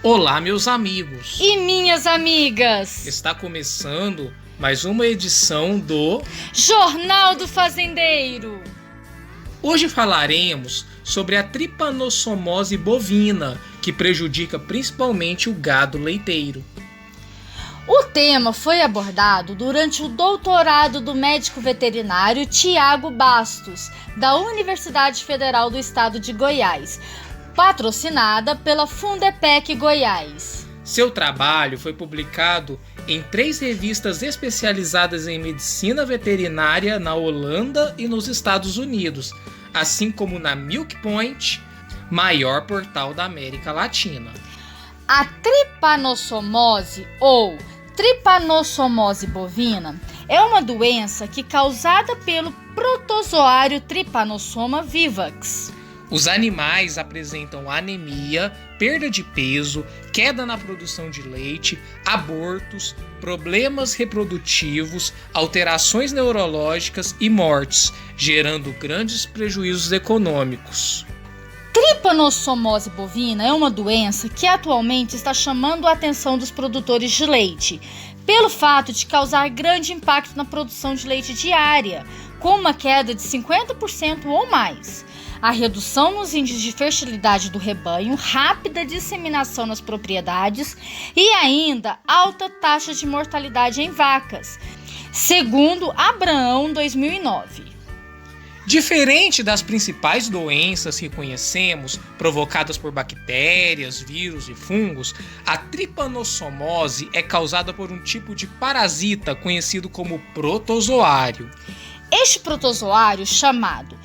Olá, meus amigos! E minhas amigas! Está começando mais uma edição do Jornal do Fazendeiro. Hoje falaremos sobre a tripanossomose bovina, que prejudica principalmente o gado leiteiro. O tema foi abordado durante o doutorado do médico veterinário Tiago Bastos, da Universidade Federal do Estado de Goiás, patrocinada pela Fundepec Goiás. Seu trabalho foi publicado em 3 revistas especializadas em medicina veterinária na Holanda e nos Estados Unidos, assim como na Milk Point, maior portal da América Latina. A tripanossomose ou tripanossomose bovina é uma doença causada pelo protozoário Trypanosoma vivax. Os animais apresentam anemia, perda de peso, queda na produção de leite, abortos, problemas reprodutivos, alterações neurológicas e mortes, gerando grandes prejuízos econômicos. Tripanossomose bovina é uma doença que atualmente está chamando a atenção dos produtores de leite, pelo fato de causar grande impacto na produção de leite diária, com uma queda de 50% ou mais. A redução nos índices de fertilidade do rebanho, rápida disseminação nas propriedades e ainda alta taxa de mortalidade em vacas, segundo Abraão 2009. Diferente das principais doenças que conhecemos, provocadas por bactérias, vírus e fungos, a tripanossomose é causada por um tipo de parasita conhecido como protozoário. Este protozoário, chamado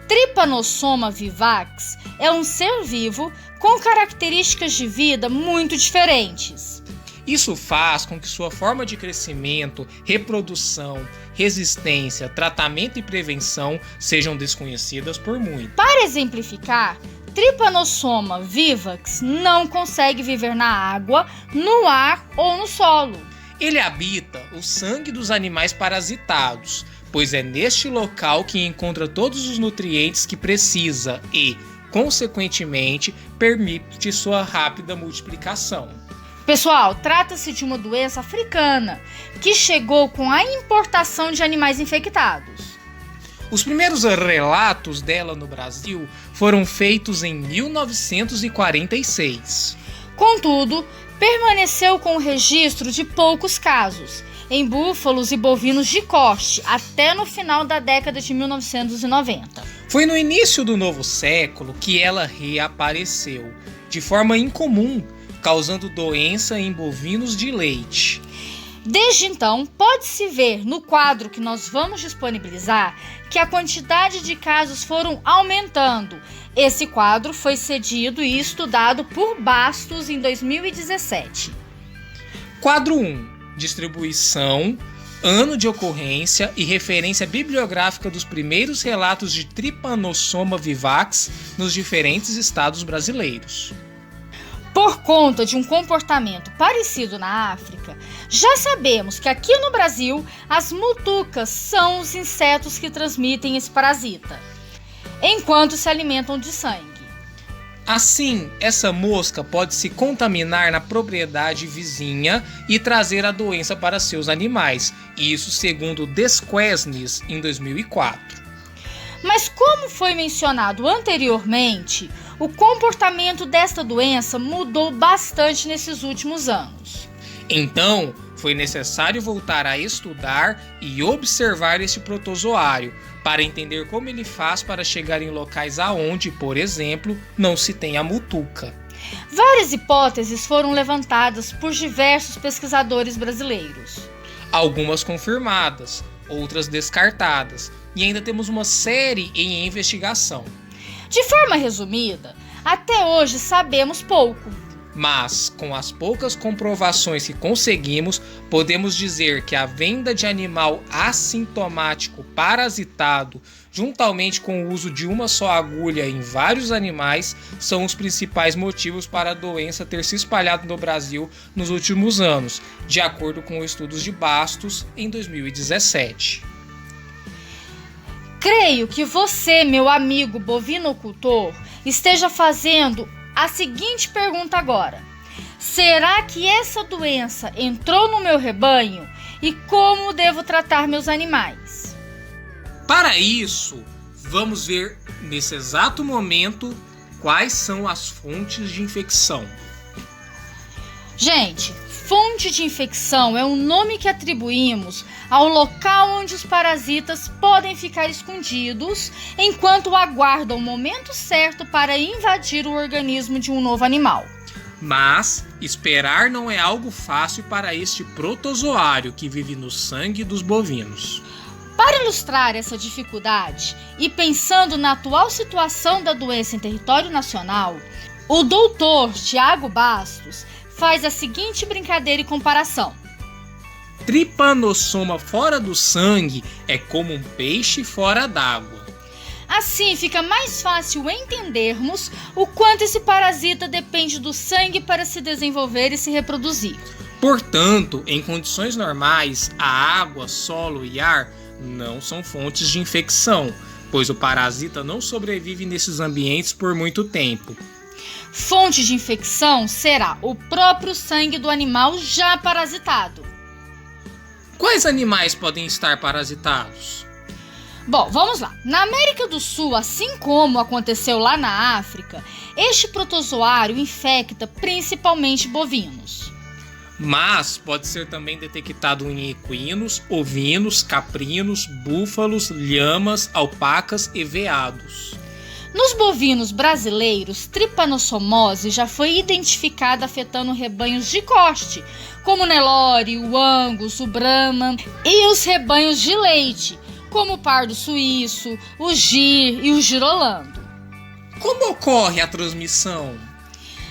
Trypanosoma vivax, é um ser vivo com características de vida muito diferentes. Isso faz com que sua forma de crescimento, reprodução, resistência, tratamento e prevenção sejam desconhecidas por muitos. Para exemplificar, Trypanosoma vivax não consegue viver na água, no ar ou no solo. Ele habita o sangue dos animais parasitados, pois é neste local que encontra todos os nutrientes que precisa e, consequentemente, permite sua rápida multiplicação. Pessoal, trata-se de uma doença africana que chegou com a importação de animais infectados. Os primeiros relatos dela no Brasil foram feitos em 1946. Contudo, permaneceu com o registro de poucos casos, em búfalos e bovinos de corte, até no final da década de 1990. Foi no início do novo século que ela reapareceu, de forma incomum, causando doença em bovinos de leite. Desde então, pode-se ver no quadro que nós vamos disponibilizar que a quantidade de casos foram aumentando. Esse quadro foi cedido e estudado por Bastos em 2017. Quadro 1. Distribuição, ano de ocorrência e referência bibliográfica dos primeiros relatos de Trypanosoma vivax nos diferentes estados brasileiros. Por conta de um comportamento parecido na África, já sabemos que aqui no Brasil as mutucas são os insetos que transmitem esse parasita, enquanto se alimentam de sangue. Assim, essa mosca pode se contaminar na propriedade vizinha e trazer a doença para seus animais, isso segundo Desquesnes em 2004. Mas como foi mencionado anteriormente, o comportamento desta doença mudou bastante nesses últimos anos. Então, foi necessário voltar a estudar e observar esse protozoário para entender como ele faz para chegar em locais aonde, por exemplo, não se tem a mutuca. Várias hipóteses foram levantadas por diversos pesquisadores brasileiros. Algumas confirmadas, outras descartadas, e ainda temos uma série em investigação. De forma resumida, até hoje sabemos pouco. Mas, com as poucas comprovações que conseguimos, podemos dizer que a venda de animal assintomático parasitado, juntamente com o uso de uma só agulha em vários animais, são os principais motivos para a doença ter se espalhado no Brasil nos últimos anos, de acordo com estudos de Bastos em 2017. Creio que você, meu amigo bovinocultor, esteja fazendo a seguinte pergunta agora: Será que essa doença entrou no meu rebanho? E como devo tratar meus animais? Para isso, vamos ver nesse exato momento quais são as fontes de infecção. Gente, fonte de infecção é um nome que atribuímos ao local onde os parasitas podem ficar escondidos enquanto aguardam o momento certo para invadir o organismo de um novo animal. Mas esperar não é algo fácil para este protozoário que vive no sangue dos bovinos. Para ilustrar essa dificuldade e pensando na atual situação da doença em território nacional, o doutor Tiago Bastos faz a seguinte brincadeira e comparação. Tripanossoma fora do sangue é como um peixe fora d'água. Assim fica mais fácil entendermos o quanto esse parasita depende do sangue para se desenvolver e se reproduzir. Portanto, em condições normais, a água, solo e ar não são fontes de infecção, pois o parasita não sobrevive nesses ambientes por muito tempo. Fonte de infecção será o próprio sangue do animal já parasitado. Quais animais podem estar parasitados? Bom, vamos lá. Na América do Sul, assim como aconteceu lá na África, este protozoário infecta principalmente bovinos. Mas pode ser também detectado em equinos, ovinos, caprinos, búfalos, lhamas, alpacas e veados. Nos bovinos brasileiros, tripanossomose já foi identificada afetando rebanhos de corte, como o Nelore, o Angus, o Brahman, e os rebanhos de leite, como o pardo suíço, o gir e o girolando. Como ocorre a transmissão?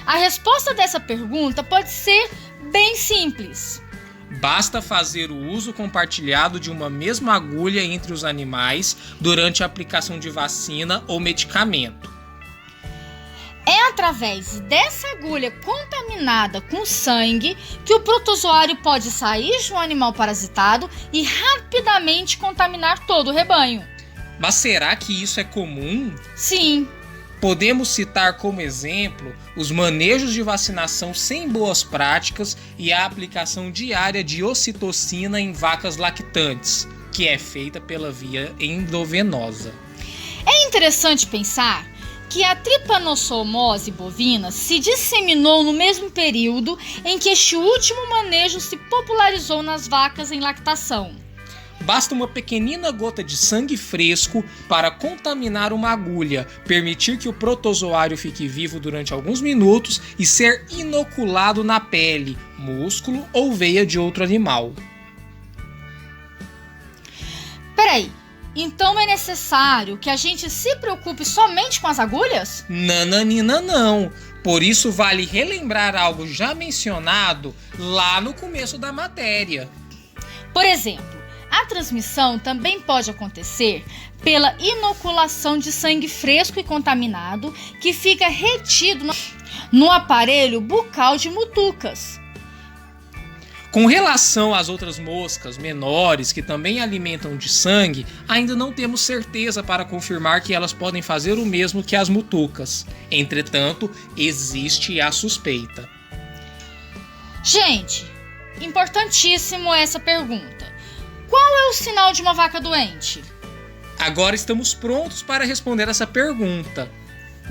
A resposta dessa pergunta pode ser bem simples. Basta fazer o uso compartilhado de uma mesma agulha entre os animais durante a aplicação de vacina ou medicamento. É através dessa agulha contaminada com sangue que o protozoário pode sair de um animal parasitado e rapidamente contaminar todo o rebanho. Mas será que isso é comum? Sim. Podemos citar como exemplo os manejos de vacinação sem boas práticas e a aplicação diária de ocitocina em vacas lactantes, que é feita pela via endovenosa. É interessante pensar que a tripanossomose bovina se disseminou no mesmo período em que este último manejo se popularizou nas vacas em lactação. Basta uma pequenina gota de sangue fresco para contaminar uma agulha, permitir que o protozoário fique vivo durante alguns minutos e ser inoculado na pele, músculo ou veia de outro animal. Peraí, então é necessário que a gente se preocupe somente com as agulhas? Nananina não. Por isso vale relembrar algo já mencionado lá no começo da matéria. Por exemplo, a transmissão também pode acontecer pela inoculação de sangue fresco e contaminado que fica retido no aparelho bucal de mutucas. Com relação às outras moscas menores que também alimentam de sangue, ainda não temos certeza para confirmar que elas podem fazer o mesmo que as mutucas. Entretanto, existe a suspeita. Gente, importantíssimo essa pergunta. Qual é o sinal de uma vaca doente? Agora estamos prontos para responder essa pergunta.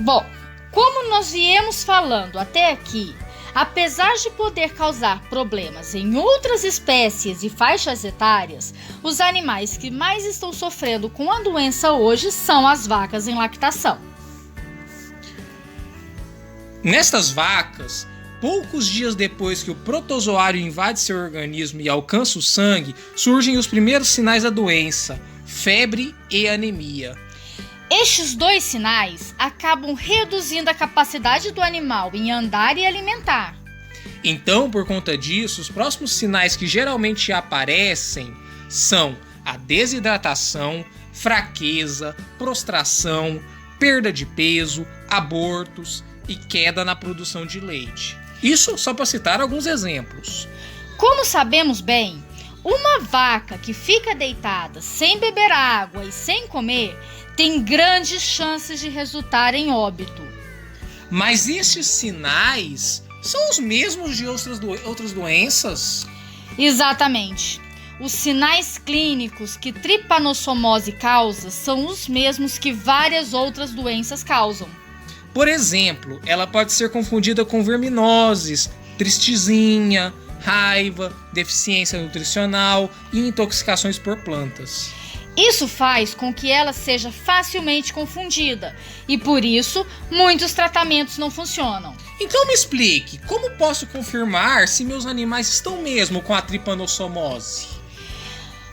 Bom, como nós viemos falando até aqui, apesar de poder causar problemas em outras espécies e faixas etárias, os animais que mais estão sofrendo com a doença hoje são as vacas em lactação. Nestas vacas, poucos dias depois que o protozoário invade seu organismo e alcança o sangue, surgem os primeiros sinais da doença, febre e anemia. Estes dois sinais acabam reduzindo a capacidade do animal em andar e alimentar. Então, por conta disso, os próximos sinais que geralmente aparecem são a desidratação, fraqueza, prostração, perda de peso, abortos e queda na produção de leite. Isso só para citar alguns exemplos. Como sabemos bem, uma vaca que fica deitada sem beber água e sem comer tem grandes chances de resultar em óbito. Mas esses sinais são os mesmos de outras doenças? Exatamente. Os sinais clínicos que tripanossomose causa são os mesmos que várias outras doenças causam. Por exemplo, ela pode ser confundida com verminoses, tristezinha, raiva, deficiência nutricional e intoxicações por plantas. Isso faz com que ela seja facilmente confundida e, por isso, muitos tratamentos não funcionam. Então me explique, como posso confirmar se meus animais estão mesmo com a tripanossomose?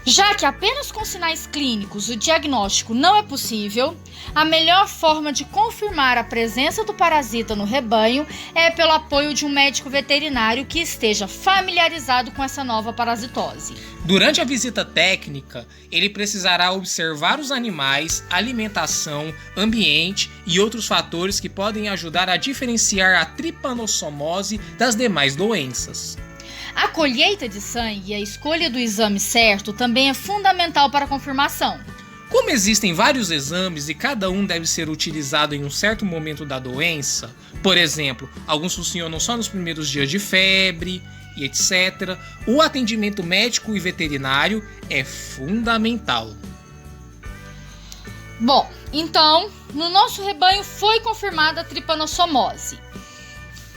Já que apenas com sinais clínicos o diagnóstico não é possível, a melhor forma de confirmar a presença do parasita no rebanho é pelo apoio de um médico veterinário que esteja familiarizado com essa nova parasitose. Durante a visita técnica, ele precisará observar os animais, alimentação, ambiente e outros fatores que podem ajudar a diferenciar a tripanossomose das demais doenças. A colheita de sangue e a escolha do exame certo também é fundamental para a confirmação. Como existem vários exames e cada um deve ser utilizado em um certo momento da doença, por exemplo, alguns funcionam só nos primeiros dias de febre e etc., o atendimento médico e veterinário é fundamental. Bom, então, no nosso rebanho foi confirmada a tripanossomose.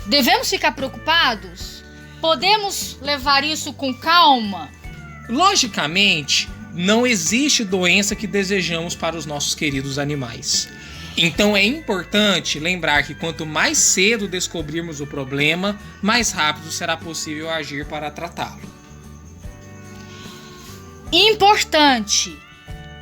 Devemos ficar preocupados? Podemos levar isso com calma? Logicamente, não existe doença que desejamos para os nossos queridos animais. Então é importante lembrar que quanto mais cedo descobrirmos o problema, mais rápido será possível agir para tratá-lo. Importante!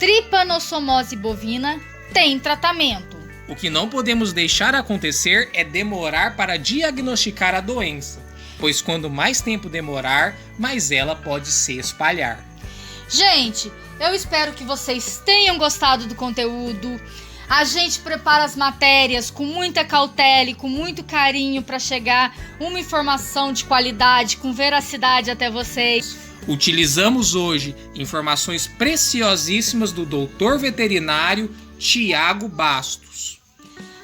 Tripanossomose bovina tem tratamento. O que não podemos deixar acontecer é demorar para diagnosticar a doença, pois quando mais tempo demorar, mais ela pode se espalhar. Gente, eu espero que vocês tenham gostado do conteúdo. A gente prepara as matérias com muita cautela e com muito carinho para chegar uma informação de qualidade, com veracidade até vocês. Utilizamos hoje informações preciosíssimas do doutor veterinário Tiago Bastos.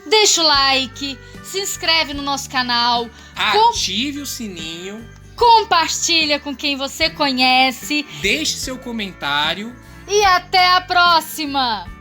Deixa o like, se inscreve no nosso canal, ative o sininho, compartilha com quem você conhece, deixe seu comentário e até a próxima!